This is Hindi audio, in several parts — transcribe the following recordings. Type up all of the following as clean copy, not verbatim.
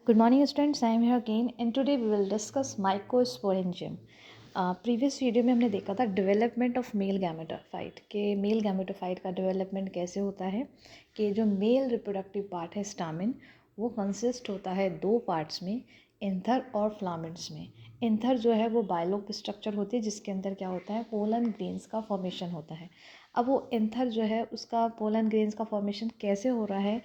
Good morning students, I am here again and today we will discuss microsporangium. Previous video में हमने देखा था डेवलपमेंट ऑफ मेल गैमेटोफाइट के मेल गैमेटोफाइट का डेवलपमेंट कैसे होता है कि जो मेल रिप्रोडक्टिव पार्ट है स्टामिन वो कंसिस्ट होता है दो पार्ट्स में, एंथर और फ्लामेंट्स में। एंथर जो है वो बायलोप स्ट्रक्चर होती है जिसके अंदर क्या होता है पोलन ग्रेन्स का फॉर्मेशन होता है। अब वो एंथर जो है उसका पोलन ग्रेन्स का फॉर्मेशन कैसे हो रहा है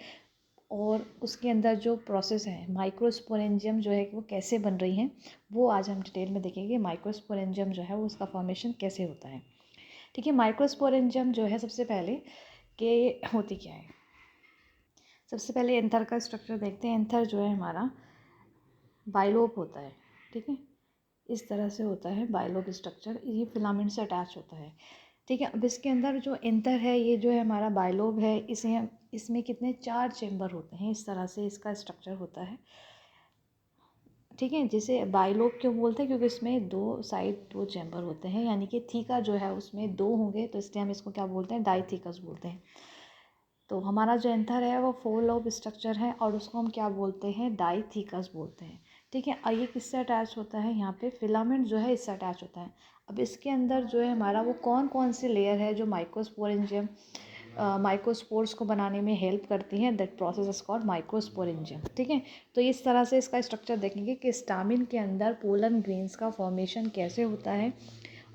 और उसके अंदर जो प्रोसेस है माइक्रोस्पोरेंजियम जो है वो कैसे बन रही हैं वो आज हम डिटेल में देखेंगे। माइक्रोस्पोरेंजियम जो है वो उसका फॉर्मेशन कैसे होता है। ठीक है, माइक्रोस्पोरेंजियम जो है सबसे पहले के होती क्या है। सबसे पहले एंथर का स्ट्रक्चर देखते हैं। एंथर जो है हमारा बाइलोप होता है। ठीक है, इस तरह से होता है बाइलोप स्ट्रक्चर, ये फिलामेंट से अटैच होता है। ठीक है, अब इसके अंदर जो एंथर है ये जो है हमारा बाइलोब है, इसमें कितने 4 चेम्बर होते हैं। इस तरह से इसका स्ट्रक्चर होता है। ठीक है, जिसे बाइलोब क्यों बोलते हैं क्योंकि इसमें दो साइड दो चैम्बर होते हैं, यानी कि थीका जो है उसमें दो होंगे तो इसलिए हम इसको क्या बोलते हैं डाइथीकस बोलते हैं। तो हमारा जो एंथर है वो 4 लोब स्ट्रक्चर है और उसको हम क्या बोलते हैं डाइथीकस बोलते हैं। ठीक है, ये किससे अटैच होता है, यहाँ पे फिलामेंट जो है इससे अटैच होता है। अब इसके अंदर जो है हमारा वो कौन कौन सी लेयर है जो माइक्रोस्पोरेंजियम माइक्रोस्पोर्स को बनाने में हेल्प करती हैं, that process is called microsporangium. ठीक है, तो इस तरह से इसका स्ट्रक्चर देखेंगे कि स्टामिन के अंदर पोलन ग्रेन्स का फॉर्मेशन कैसे होता है।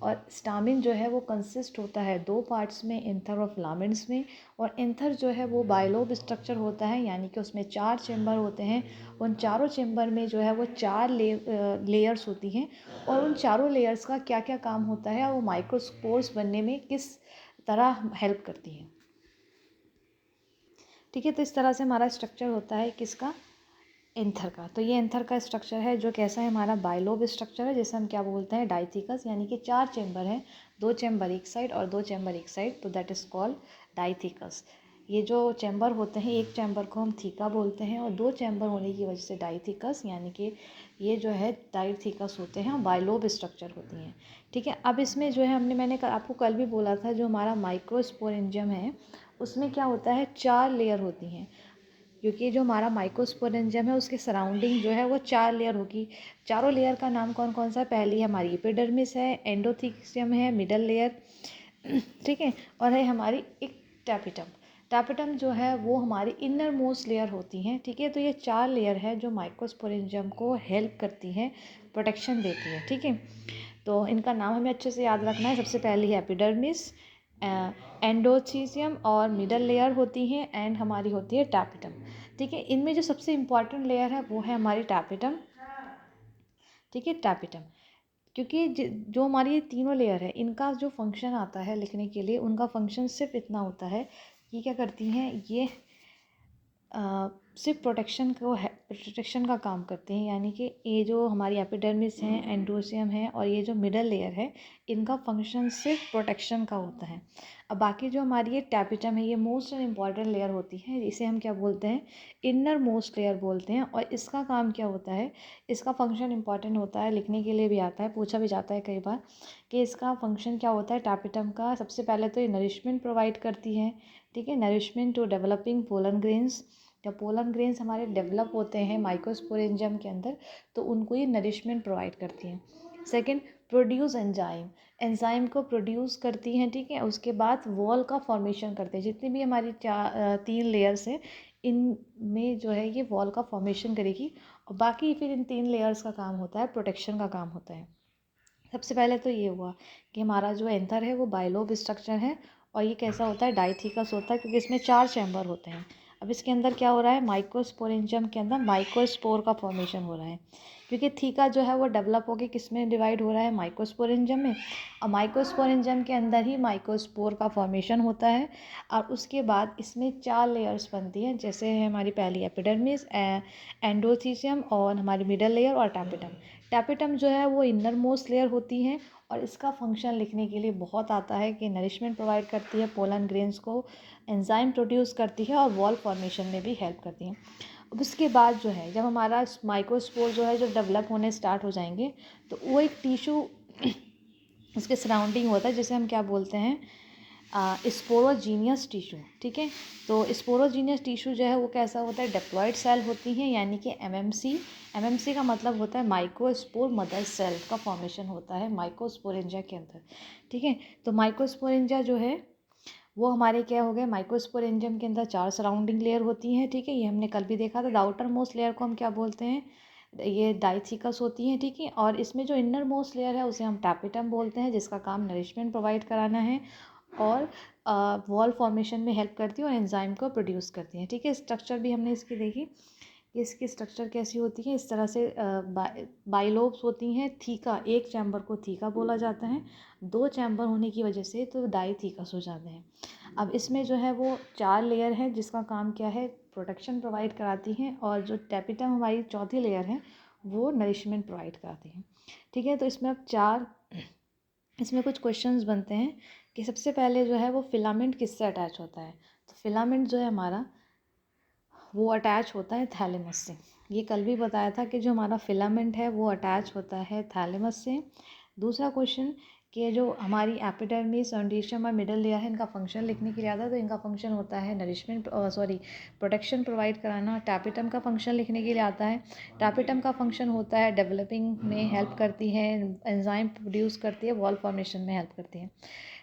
और स्टामिन जो है वो कंसिस्ट होता है दो पार्ट्स में, एंथर और फिलामेंट्स में। और एंथर जो है वो बाइलोब स्ट्रक्चर होता है, यानी कि उसमें 4 चेम्बर होते हैं। उन चारों चेम्बर में जो है वो 4 लेयर्स होती हैं और उन चारों लेयर्स का क्या क्या काम होता है और वो माइक्रोस्पोर्स बनने में किस तरह हेल्प करती हैं। ठीक है, तो इस तरह से हमारा स्ट्रक्चर होता है किसका, एंथर का। तो ये एंथर का स्ट्रक्चर है जो कैसा है हमारा बाइलोब स्ट्रक्चर है, जिसे हम क्या बोलते हैं डाइथीकस, यानी कि 4 चेम्बर हैं, 2 चेम्बर एक साइड और 2 चेम्बर एक साइड, तो दैट इज़ कॉल्ड डाइथीकस। ये जो चैम्बर होते हैं एक चैम्बर को हम थीका बोलते हैं और 2 चैम्बर होने की वजह से डाइथीकस, यानी कि ये जो है डाइथीकस होते हैं, बाइलोब स्ट्रक्चर होती हैं। ठीक है, अब इसमें जो है मैंने आपको कल भी बोला था जो हमारा माइक्रोस्पोरेंजियम है उसमें क्या होता है 4 लेयर होती हैं, क्योंकि जो हमारा माइक्रोस्पोरेंजियम है उसके सराउंडिंग जो है वो 4 लेयर होगी। चारों लेयर का नाम कौन कौन सा है, पहली हमारी एपिडर्मिस है, एंडोथीसियम है मिडल लेयर, ठीक है, और है हमारी एक टैपिटम। टैपिटम जो है वो हमारी इनर मोस्ट लेयर होती हैं। ठीक है, तो ये 4 लेयर है जो माइक्रोस्पोरेंजियम को हेल्प करती हैं, प्रोटेक्शन देती है। ठीक है, तो इनका नाम हमें अच्छे से याद रखना है। सबसे पहली है एपिडर्मिस, एंडोथीसियम और मिडल लेयर होती हैं, एंड हमारी होती है टैपिटम। ठीक है, इनमें जो सबसे इम्पॉर्टेंट लेयर है वो है हमारी टैपिटम। ठीक है, टैपिटम, क्योंकि जो हमारी ये तीनों लेयर है इनका जो फंक्शन आता है लिखने के लिए, उनका फंक्शन सिर्फ इतना होता है कि क्या करती हैं ये सिर्फ प्रोटेक्शन का काम करते हैं, यानी कि ये जो हमारी एपिडर्मिस है, एंडोसियम है और ये जो मिडल लेयर है इनका फंक्शन सिर्फ प्रोटेक्शन का होता है। अब बाकी जो हमारी ये टैपिटम है ये मोस्ट एंड इम्पॉर्टेंट लेयर होती है, इसे हम क्या बोलते हैं इनर मोस्ट लेयर बोलते हैं। और इसका काम क्या होता है, इसका फंक्शन इंपॉर्टेंट होता है, लिखने के लिए भी आता है, पूछा भी जाता है कई बार कि इसका फंक्शन क्या होता है टैपिटम का। सबसे पहले तो ये नरिशमेंट प्रोवाइड करती है। ठीक है, nourishment to developing pollen grains. जब पोलन ग्रेन्स हमारे डेवलप होते हैं माइक्रोस्पोरेंजियम के अंदर तो उनको ये नरिशमेंट प्रोवाइड करती हैं। सेकेंड, प्रोड्यूस एंजाइम, एंजाइम को प्रोड्यूस करती हैं। ठीक है, उसके बाद वॉल का फॉर्मेशन करते हैं। जितनी भी हमारी 3 लेयर्स हैं इनमें जो है ये वॉल का फॉर्मेशन करेगी और बाकी फिर इन 3 लेयर्स का काम होता है प्रोटेक्शन का काम होता है। सबसे पहले तो ये हुआ कि हमारा जो एंथर है वो बाइलोब स्ट्रक्चर है और ये कैसा होता है डाइथीकस होता है, क्योंकि इसमें 4 चैम्बर होते हैं। अब इसके अंदर क्या हो रहा है माइक्रोस्पोरेंजियम के अंदर माइक्रोस्पोर का फॉर्मेशन हो रहा है, क्योंकि थीका जो है वो डेवलप होकर किस में डिवाइड हो रहा है माइक्रोस्पोरेंजियम में, और माइक्रोस्पोरेंजियम के अंदर ही माइक्रोस्पोर का फॉर्मेशन होता है। और उसके बाद इसमें 4 लेयर्स बनती हैं, जैसे है हमारी पहली एपिडर्मिस, एंडोथीसियम और हमारी मिडल लेयर और टैपिटम। टैपिटम जो है वो इनर मोस्ट लेयर होती हैं और इसका फंक्शन लिखने के लिए बहुत आता है कि नरिशमेंट प्रोवाइड करती है पोलन ग्रेन्स को, एंजाइम प्रोड्यूस करती है और वॉल फॉर्मेशन में भी हेल्प करती हैं। अब उसके बाद जो है जब हमारा माइक्रोस्पोर जो है जब डेवलप होने स्टार्ट हो जाएंगे तो वो एक टिश्यू उसके सराउंडिंग होता है जिसे हम क्या बोलते हैं स्पोरोजीनियस टिश्यू, ठीक है। तो स्पोरोजीनियस टिश्यू जो है वो कैसा होता है, डिप्लॉयड सेल होती हैं, यानी कि एमएमसी का मतलब होता है माइक्रोस्पोर मदर सेल का फॉर्मेशन होता है माइक्रोस्पोरेंजिया के अंदर, ठीक है। तो माइक्रोस्पोरेंजिया जो है वो हमारे क्या हो गए, माइक्रोस्पोरेंजियम के अंदर 4 सराउंडिंग लेयर होती हैं, ठीक है। ये हमने कल भी देखा था। द आउटर मोस्ट लेयर को हम क्या बोलते हैं, ये डाइथिकस होती हैं, ठीक है। और इसमें जो इनर मोस्ट लेयर है उसे हम टैपिटम बोलते हैं, जिसका काम नरिशमेंट प्रोवाइड कराना है और वॉल फॉर्मेशन में हेल्प करती है और एंजाइम को प्रोड्यूस करती है, ठीक है। स्ट्रक्चर भी हमने इसकी देखी कि इसकी स्ट्रक्चर कैसी होती है। इस तरह से बाइलोब्स होती हैं, थीका, एक चैम्बर को थीका बोला जाता है, 2 चैम्बर होने की वजह से तो डाइथीकस हो जाते हैं। अब इसमें जो है वो 4 लेयर है जिसका काम क्या है, प्रोटेक्शन प्रोवाइड कराती हैं, और जो टैपिटम हमारी चौथी लेयर है वो नरिशमेंट प्रोवाइड कराती हैं, ठीक है। तो इसमें अब 4 इसमें कुछ क्वेश्चंस बनते हैं कि सबसे पहले जो है वो फिलामेंट किससे अटैच होता है। तो फिलामेंट जो है हमारा वो अटैच होता है थैलेमस से। ये कल भी बताया था कि जो हमारा फिलामेंट है वो अटैच होता है थैलेमस से। दूसरा क्वेश्चन कि जो हमारी एपिडर्मिस, अंडीशियम और मिडल लेयर है, इनका फंक्शन लिखने के लिए आता है। तो इनका फंक्शन होता है नरिशमेंट, प्रोटेक्शन प्रोवाइड कराना। टैपिटम का फंक्शन लिखने के लिए आता है। टैपिटम का फंक्शन होता है डेवलपिंग में हेल्प करती है, एंजाइम प्रोड्यूस करती है, वॉल फॉर्मेशन में हेल्प करती है।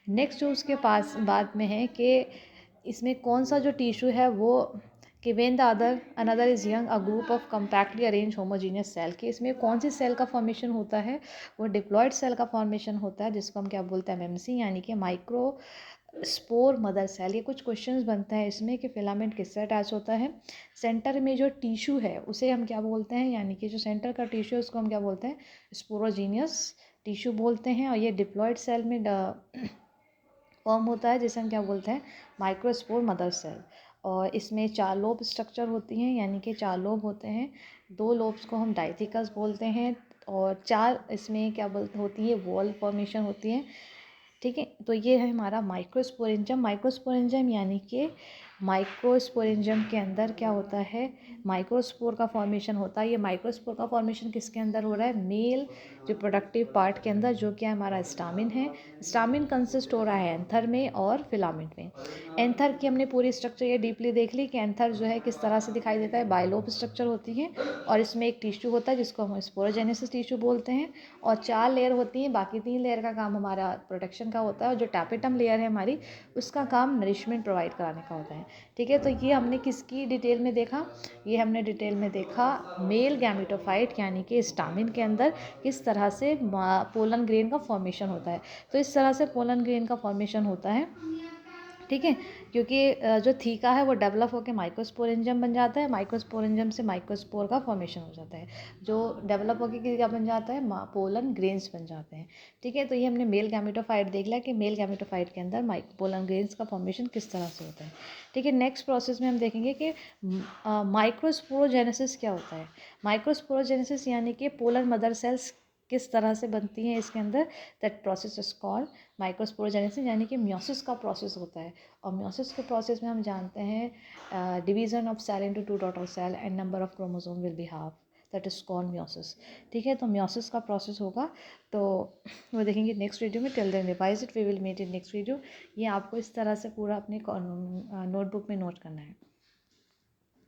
नेक्स्ट जो उसके पास बाद में है कि इसमें कौन सा जो टिश्यू है वो कि when the anther is young a group of compactly arrange homogeneous cell, कि इसमें कौन सी सेल का फॉर्मेशन होता है, वो डिप्लॉयड सेल का फॉर्मेशन होता है, जिसको हम क्या बोलते हैं, एमएमसी, यानी कि माइक्रो स्पोर मदर सेल। ये कुछ क्वेश्चंस बनते हैं इसमें कि फिलामेंट किससे अटैच होता है। सेंटर में जो टिश्यू है उसे हम क्या बोलते हैं, यानी कि जो सेंटर का टिश्यू है उसको हम क्या बोलते हैं, स्पोरोजीनियस टिश्यू बोलते हैं। और ये डिप्लॉयड सेल में फॉर्म होता है, जिसे हम क्या बोलते हैं, माइक्रोस्पोर मदर सेल। और इसमें 4 लोब स्ट्रक्चर होती हैं, यानी कि 4 लोब होते हैं। 2 लोब्स को हम डाइथिकस बोलते हैं और 4 इसमें क्या बोलते होती है, वॉल फॉर्मेशन होती है, ठीक है। तो ये है हमारा माइक्रोस्पोरेंजियम यानी कि माइक्रोस्पोरेंजियम के अंदर क्या होता है, माइक्रोस्पोर का फॉर्मेशन होता है। ये माइक्रोस्पोर का फॉर्मेशन किसके अंदर हो रहा है, मेल रिप्रोडक्टिव पार्ट के अंदर, जो कि हमारा स्टामिन है। स्टामिन कंसिस्ट हो रहा है एंथर में और फिलामेंट में। एंथर की हमने पूरी स्ट्रक्चर ये डीपली देख ली कि एंथर जो है किस तरह से दिखाई देता है, बाइलोब स्ट्रक्चर होती है और इसमें एक टिश्यू होता है जिसको हम स्पोरोजेनेसिस टिश्यू बोलते हैं, और 4 लेयर होती हैं। बाकी 3 लेयर का काम हमारा प्रोटेक्शन का होता है, और जो टैपिटम लेयर है हमारी उसका काम नरिशमेंट प्रोवाइड कराने का होता है, ठीक है। तो ये हमने किसकी डिटेल में देखा, ये हमने डिटेल में देखा मेल गैमेटोफाइट यानी कि स्टामिन के अंदर किस तरह से पोलन ग्रेन का फॉर्मेशन होता है। तो इस तरह से पोलन ग्रेन का फॉर्मेशन होता है, ठीक है। क्योंकि जो थीका है वो डेवलप होकर माइक्रोस्पोरेंजियम बन जाता है, माइक्रोस्पोरेंजियम से माइक्रोस्पोर का फॉर्मेशन हो जाता है, जो डेवलप होकर क्या बन जाता है, पोलन ग्रेन्स बन जाते हैं, ठीक है। तो ये हमने मेल गैमेटोफाइट देख लिया कि मेल गैमेटोफाइट के अंदर पोलन ग्रेन्स का फॉर्मेशन किस तरह से होता है, ठीक है। नेक्स्ट प्रोसेस में हम देखेंगे कि माइक्रोस्पोरोजेनेसिस क्या होता है। माइक्रोस्पोरोजेनेसिस यानी कि पोलर मदर सेल्स किस तरह से बनती हैं इसके अंदर, that process is called microsporogenesis, यानी कि म्योसिस का प्रोसेस होता है। और म्योसिस के प्रोसेस में हम जानते हैं division of cell into 2 daughter cell and number of chromosome will be half, that is called meiosis, ठीक है। तो म्योसिस का प्रोसेस होगा, तो वो देखेंगे नेक्स्ट वीडियो में। Till then revise it, we will meet in next video. ये आपको इस तरह से पूरा अपने नोटबुक में नोट करना है।